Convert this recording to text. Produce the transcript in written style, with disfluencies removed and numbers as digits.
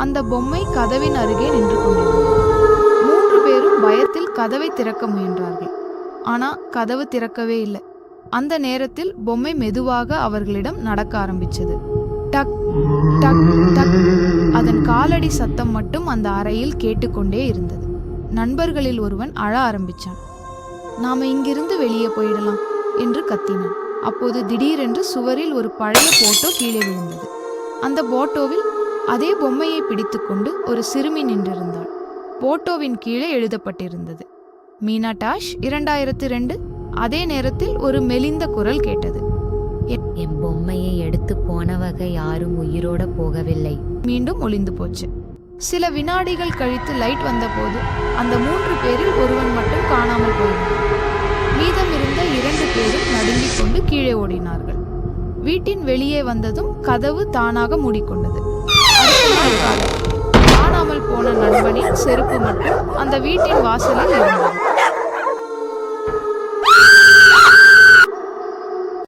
அந்த பொம்மை கதவின் அருகே நின்று கொண்டிருந்தது. 3 பேரும் பயத்தில் கதவை திறக்க முயன்றார்கள். ஆனா கதவு திறக்கவே இல்லை. அந்த நேரத்தில் பொம்மை மெதுவாக அவர்களிடம் நடக்க ஆரம்பிச்சது. டக் டக் டக். அதன் காலடி சத்தம் மட்டும் அந்த அறையில் கேட்டுக்கொண்டே இருந்தது. நண்பர்களில் ஒருவன் அழ ஆரம்பிச்சான். நாம இங்கிருந்து வெளியே போயிடலாம் என்று கத்தினான். அப்போது திடீரென்று சுவரில் ஒரு பழைய போட்டோ கீழே விழுந்தது. அந்த போட்டோவில் அதே பொம்மையை பிடித்துக்கொண்டு ஒரு சிறுமி நின்றிருந்தாள். போட்டோவின் கீழே எழுதப்பட்டிருந்தது, மீனா டாஷ் 2002. அதே நேரத்தில் ஒரு மெலிந்த குரல் கேட்டது. என் பொம்மையை எடுத்து போனவங்க யாரும் உயிரோட போகவில்லை. மீண்டும் ஒளிந்து போச்சு. சில வினாடிகள் கழித்து லைட் வந்தபோது அந்த 3 பேரில் ஒருவன் மட்டும் காணாமல் போயிருந்தான். மீதம் இருந்த 2 பேரும் நடுங்கிக் கொண்டு கீழே ஓடினார்கள். வீட்டின் வெளியே வந்ததும் கதவு தானாக மூடிக்கொண்டது. காணாமல் போன நண்பனின் செருப்பு மட்டும் அந்த வீட்டின் வாசலில் இருந்தது.